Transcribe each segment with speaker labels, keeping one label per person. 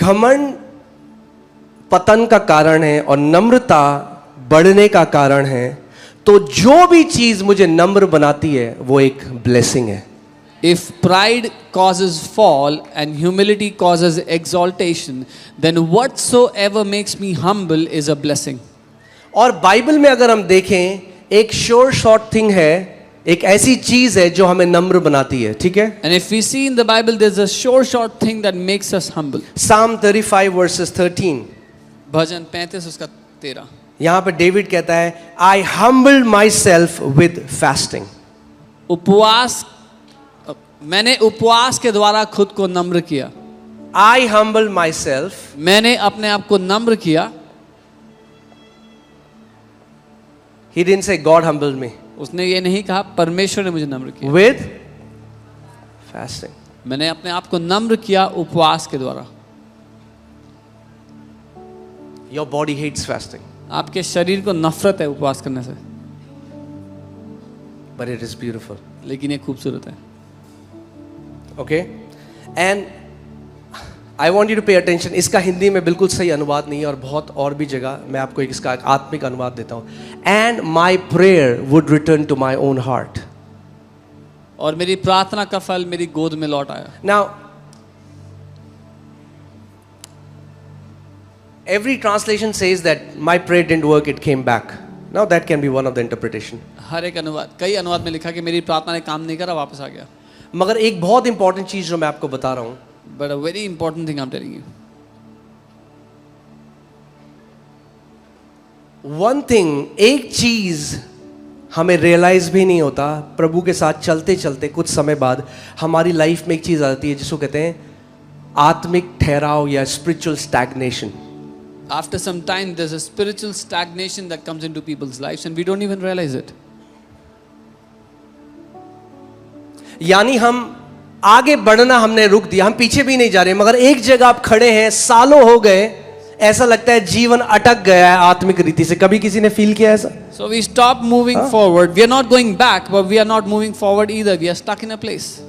Speaker 1: घमंड पतन का कारण है और नम्रता बढ़ने का कारण है, तो जो भी चीज मुझे नम्र बनाती है वो एक ब्लेसिंग है.
Speaker 2: If pride causes fall and humility causes exaltation, then whatsoever makes me humble is a blessing.
Speaker 1: और बाइबल में अगर हम देखें, एक श्योर शॉर्ट थिंग है, एक ऐसी चीज है जो हमें नम्र बनाती है. ठीक है.
Speaker 2: And if we see in the Bible, there's a short thing that makes us humble.
Speaker 1: Psalm 35 verses 13.
Speaker 2: भजन 35 उसका 13.
Speaker 1: यहां पे डेविड कहता है, I humbled myself with fasting.
Speaker 2: मैंने उपवास के द्वारा खुद को नम्र किया.
Speaker 1: I humbled myself.
Speaker 2: मैंने अपने आप को नम्र किया.
Speaker 1: He didn't say God humbled me.
Speaker 2: उसने ये नहीं कहा परमेश्वर ने मुझे नम्र किया.
Speaker 1: With fasting.
Speaker 2: मैंने अपने आप को नम्र किया उपवास के द्वारा.
Speaker 1: Your body hates fasting.
Speaker 2: आपके शरीर को नफरत है उपवास करने से.
Speaker 1: But it is beautiful.
Speaker 2: लेकिन ये खूबसूरत है.
Speaker 1: Okay? And I want you to pay attention. इसका हिंदी में बिल्कुल सही अनुवाद नहीं है और बहुत और भी जगह मैं आपको इसका आत्मिक अनुवाद देता हूँ. And my prayer would return to my own heart.
Speaker 2: और मेरी प्रार्थना का फल मेरी गोद में लौट आया.
Speaker 1: Now, every translation says that my prayer didn't work, it came back. Now that can be one of the interpretation.
Speaker 2: हर एक अनुवाद, कई अनुवाद में लिखा कि मेरी प्रार्थना ने काम नहीं करा, वापस आ गया.
Speaker 1: मगर एक बहुत इंपॉर्टेंट चीज जो मैं आपको बता रहा हूं,
Speaker 2: But a very important thing I'm telling you.
Speaker 1: One thing, एक चीज हमें रियलाइज भी नहीं होता, प्रभु के साथ चलते चलते कुछ समय बाद हमारी लाइफ में एक चीज आती है जिसको कहते हैं आत्मिक ठहराव या spiritual stagnation.
Speaker 2: After some time, there's a spiritual stagnation that comes into people's lives and we don't even realize it.
Speaker 1: यानी हम आगे बढ़ना हमने रुक दिया, हम पीछे भी नहीं जा रहे, मगर एक जगह आप खड़े हैं, सालों हो गए, ऐसा लगता है जीवन अटक गया है आत्मिक रीति से. कभी किसी ने फील किया ऐसा?
Speaker 2: So we stop moving forward. We are not going back, but we are not moving forward either. We are stuck in a place.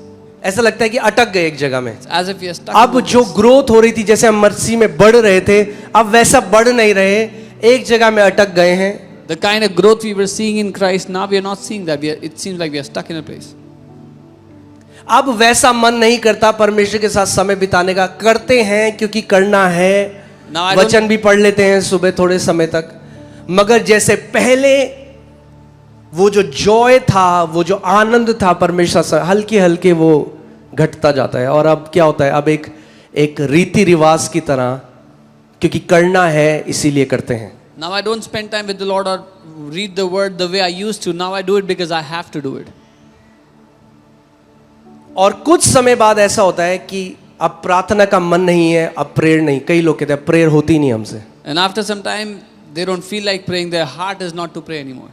Speaker 1: ऐसा लगता है कि अटक गए एक जगह में.
Speaker 2: As if we are stuck.
Speaker 1: अब जो ग्रोथ हो रही थी, जैसे हम मसीह में बढ़ रहे थे, अब वैसा बढ़ नहीं रहे, एक जगह में अटक गए हैं.
Speaker 2: The kind of growth we were seeing in Christ, now we are not seeing that. It seems like we are stuck in a place.
Speaker 1: अब वैसा मन नहीं करता परमेश्वर के साथ समय बिताने का. करते हैं क्योंकि करना है, वचन भी पढ़ लेते हैं सुबह थोड़े समय तक, मगर जैसे पहले वो जो जॉय था, वो जो आनंद था परमेश्वर से, हल्के हल्के वो घटता जाता है. और अब क्या होता है, अब एक रीति रिवाज की तरह, क्योंकि करना है इसीलिए करते हैं.
Speaker 2: Now I don't spend time with the Lord or read the word the way I used to. Now I do it because I have to do it.
Speaker 1: और कुछ समय बाद ऐसा होता है कि अब प्रार्थना का मन नहीं है, अब प्रेयर नहीं. कई लोग कहते हैं प्रेयर होती नहीं हमसे.
Speaker 2: And after some time they don't feel like praying. Their heart is not to pray anymore.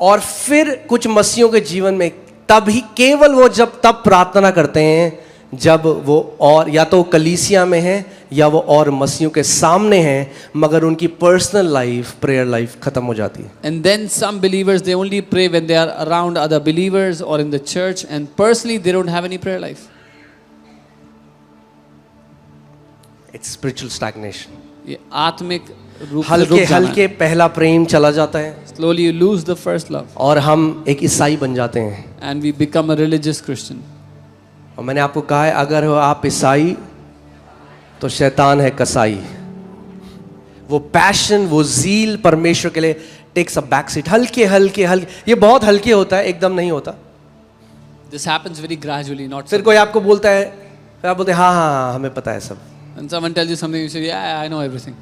Speaker 1: और फिर कुछ मसीहों के जीवन में तभी केवल वो तब प्रार्थना करते हैं जब वो और या तो कलीसिया में है या वो और मसीहों के सामने हैं, मगर उनकी पर्सनल लाइफ, प्रेयर लाइफ खत्म हो जाती है.
Speaker 2: And then some believers, they only pray when they are around other believers or in the church, and personally they don't have any prayer life.
Speaker 1: It's spiritual stagnation.
Speaker 2: ये आत्मिक रूप से
Speaker 1: हल्के
Speaker 2: रुक जाना है.
Speaker 1: हल्के पहला प्रेम चला जाता है
Speaker 2: Slowly you lose the first love
Speaker 1: और हम एक ईसाई बन जाते हैं.
Speaker 2: and we become a religious Christian.
Speaker 1: और मैंने आपको कहा है, अगर हो आप ईसाई तो शैतान है कसाई. वो पैशन, वो ज़ील परमेश्वर के लिए टेक्स अ बैक सीट. हल्के हल्के हल्के, ये बहुत हल्के होता है, एकदम नहीं होता.
Speaker 2: This happens very gradually, not
Speaker 1: फिर कोई आपको बोलता है, फिर आप बोलते हैं हाँ हाँ हमें पता है सब.
Speaker 2: And someone tells you something, you say, yeah, I know everything.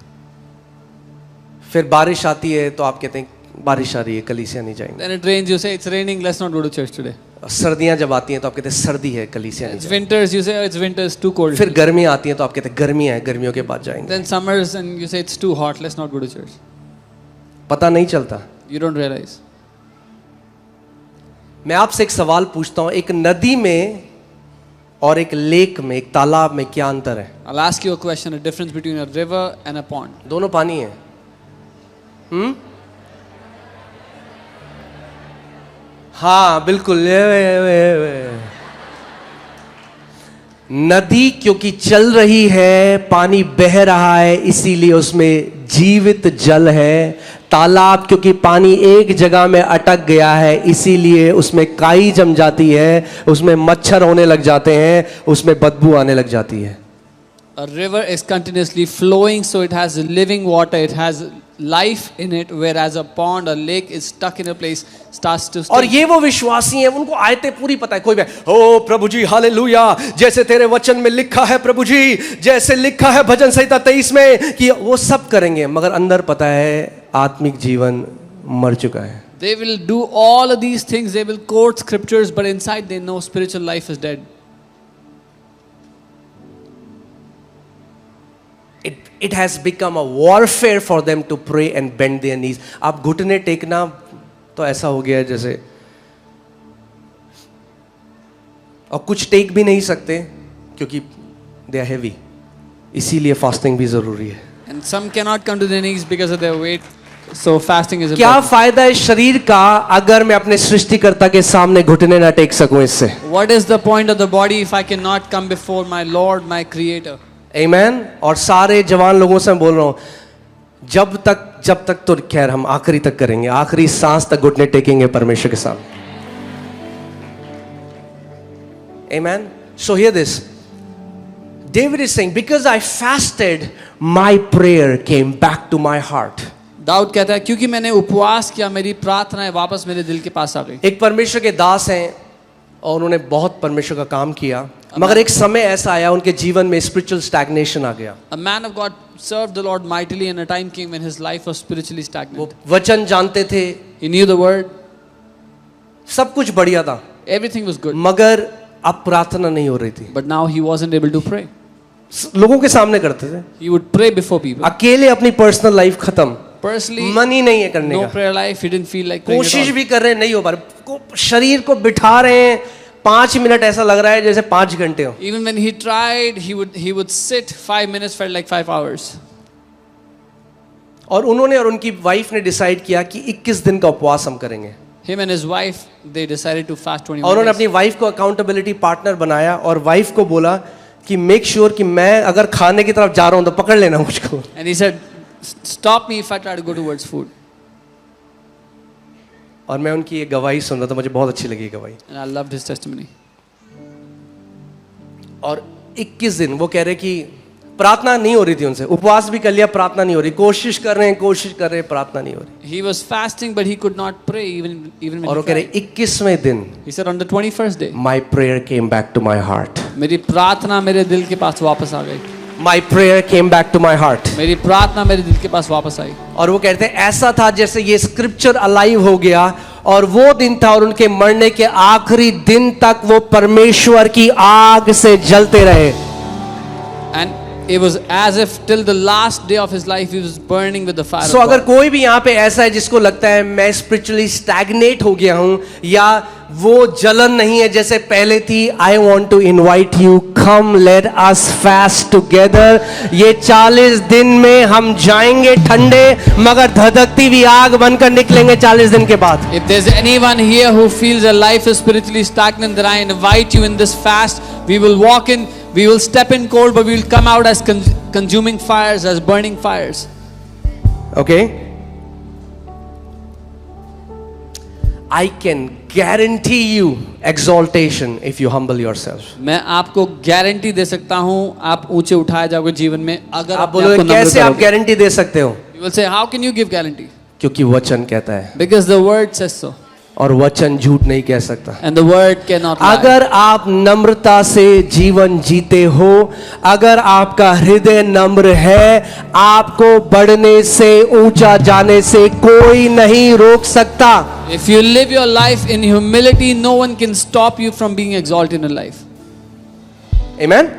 Speaker 1: फिर बारिश आती है तो आप कहते हैं बारिश आ रही है, कलीसिया नहीं जाएंगे.
Speaker 2: Then it rains, you say, it's raining, let's not go to church today.
Speaker 1: सर्दियाँ जब आती हैं तो आप कहते हैं सर्दी है, कलीसिया नहीं
Speaker 2: It's
Speaker 1: जाएंगे.
Speaker 2: winters, you say, oh, it's winter, it's too cold.
Speaker 1: फिर गर्मी आती है तो आप कहते हैं गर्मियाँ हैं, गर्मियों के बाद जाएंगे.
Speaker 2: Then summers and you say, it's too hot, let's not go to church.
Speaker 1: पता नहीं चलता.
Speaker 2: You don't realize.
Speaker 1: मैं आपसे एक सवाल पूछता हूँ, एक नदी में और एक लेक में, एक तालाब में क्या अंतर है?
Speaker 2: I'll ask you a question, a difference between a river and a pond.
Speaker 1: दोनों पानी है. हाँ बिल्कुल. नदी क्योंकि चल रही है, पानी बह रहा है, इसीलिए उसमें जीवित जल है। तालाब क्योंकि पानी एक जगह में अटक गया है, इसीलिए उसमें काई जम जाती है, उसमें मच्छर होने लग जाते हैं, उसमें बदबू आने लग जाती है।
Speaker 2: A river is continuously flowing, so it has living water, it has life in it, whereas a pond or lake is stuck in a place, starts to
Speaker 1: और
Speaker 2: stink.
Speaker 1: ये वो विश्वासी हैं, उनको आयतें पूरी पता है। कोई भी ओ प्रभु जी हालेलुया, जैसे तेरे वचन में लिखा है प्रभु जी, जैसे लिखा है भजन संहिता 23 में कि वो सब करेंगे, मगर अंदर पता है आत्मिक जीवन मर चुका है।
Speaker 2: They will do all of these things, they will quote scriptures, but inside they know spiritual life is dead.
Speaker 1: It has become a warfare for them to pray and bend their knees. आप घुटने टेकना तो ऐसा हो गया है जैसे, और कुछ टेक भी नहीं सकते क्योंकि they are heavy, इसीलिए फास्टिंग भी जरूरी है।
Speaker 2: And some cannot come to their knees because of their weight, so fasting is
Speaker 1: क्या
Speaker 2: important.
Speaker 1: फायदा है शरीर का अगर मैं अपने सृष्टिकर्ता के सामने घुटने ना टेक सकूं इससे?
Speaker 2: What is the point of the body if I cannot come before my Lord, my Creator?
Speaker 1: Amen। और सारे जवान लोगों से मैं बोल रहा हूं, जब तक तो खैर हम आखिरी तक करेंगे, आखिरी सांस तक घुटने टेकेंगे परमेश्वर के सामने। Amen। So hear this. David is saying, because I fasted, my prayer came back to my heart.
Speaker 2: Dawood कहता है क्योंकि मैंने उपवास किया, मेरी प्रार्थनाएं वापस मेरे दिल के पास आ गई।
Speaker 1: एक परमेश्वर के दास हैं और उन्होंने बहुत परमेश्वर का काम किया, मगर एक समय ऐसा आया उनके जीवन में स्पिरिचुअल स्टैग्नेशन आ गया।
Speaker 2: A man of God served the Lord mightily, and a time came when his life was spiritually
Speaker 1: वो
Speaker 2: stagnant.
Speaker 1: वचन जानते थे,
Speaker 2: He knew the word,
Speaker 1: सब कुछ बढ़िया था,
Speaker 2: everything was good,
Speaker 1: मगर अब प्रार्थना नहीं हो रही थी।
Speaker 2: but now he wasn't able to pray.
Speaker 1: लोगों के सामने करते थे,
Speaker 2: He would pray before people.
Speaker 1: अकेले अपनी पर्सनल लाइफ खत्म,
Speaker 2: Personally,
Speaker 1: मन ही नहीं है करने
Speaker 2: no
Speaker 1: का।
Speaker 2: prayer life. He didn't feel like praying at
Speaker 1: कोशिश
Speaker 2: all.
Speaker 1: भी कर रहे हैं, नहीं हो पा रहा। शरीर को बिठा रहे हैं, 5 मिनट ऐसा लग रहा है जैसे 5 घंटे हो।
Speaker 2: Even when he tried, he would sit 5 minutes, felt like 5 hours.
Speaker 1: और उन्होंने और उनकी वाइफ ने डिसाइड किया कि 21 दिन का उपवास हम करेंगे।
Speaker 2: Him and his wife, they decided to fast 21
Speaker 1: और उन्होंने
Speaker 2: days.
Speaker 1: अपनी वाइफ को अकाउंटेबिलिटी पार्टनर बनाया और वाइफ को बोला कि मेक श्योर कि मैं अगर खाने की तरफ जा रहा हूं तो पकड़ लेना मुझको।
Speaker 2: And he said, stop me if I try to go towards food.
Speaker 1: और मैं उनकी ये गवाही सुन रहा था, मुझे बहुत अच्छी लगी ये गवाही।
Speaker 2: And I loved his testimony.
Speaker 1: और 21 दिन वो कह रहे कि प्रार्थना नहीं हो रही थी उनसे, उपवास भी कर लिया, प्रार्थना नहीं हो रही, कोशिश कर रहे हैं, प्रार्थना नहीं हो रही।
Speaker 2: He was fasting, but he could not pray even when
Speaker 1: और वो
Speaker 2: he
Speaker 1: कह रहे
Speaker 2: tried.
Speaker 1: 21वें दिन
Speaker 2: He said, on the 21st day,
Speaker 1: my prayer came back to my heart.
Speaker 2: मेरी प्रार्थना मेरे दिल के पास वापस आ गई।
Speaker 1: My prayer came back to my heart.
Speaker 2: मेरी प्रार्थना मेरे दिल के पास वापस आई।
Speaker 1: और वो कहते हैं ऐसा था जैसे ये स्क्रिप्चर अलाइव हो गया, और वो दिन था और उनके मरने के आखिरी दिन तक वो परमेश्वर की आग से जलते रहे।
Speaker 2: And it was as if till the last day of his life he was burning with the fire
Speaker 1: So
Speaker 2: of
Speaker 1: अगर
Speaker 2: God.
Speaker 1: कोई भी यहाँ पे ऐसा है जिसको लगता है मैं स्पिरिचुअली स्टैग्नेट हो गया हूं या वो जलन नहीं है जैसे पहले थी, I want to invite you, come let us fast together. ये 40 दिन में हम जाएंगे ठंडे मगर धधकती हुई आग बनकर निकलेंगे 40 दिन के बाद।
Speaker 2: If there's anyone here who feels their life is spiritually stagnant, then I invite you in this fast. We will walk in, we will step in cold, but we will come out as consuming fires, as burning fires.
Speaker 1: Okay? I can guarantee you exaltation if you humble yourself.
Speaker 2: मैं आपको guarantee दे सकता हूँ आप ऊंचे उठाए जाओगे जीवन में अगर
Speaker 1: आप
Speaker 2: अपने
Speaker 1: बोलोगे
Speaker 2: आप को नम्र
Speaker 1: कैसे आप
Speaker 2: करोगे।
Speaker 1: गारंटी दे सकते हो?
Speaker 2: You will say, how can you give guarantee?
Speaker 1: क्योंकि वचन कहता है,
Speaker 2: Because the word says so,
Speaker 1: और वचन झूठ नहीं कह सकता।
Speaker 2: and the word cannot lie.
Speaker 1: अगर आप नम्रता से जीवन जीते हो, अगर आपका हृदय नम्र है, आपको बढ़ने से, ऊंचा जाने से कोई नहीं रोक सकता।
Speaker 2: If you live your life in humility, no one can stop you from being exalted in life.
Speaker 1: Amen?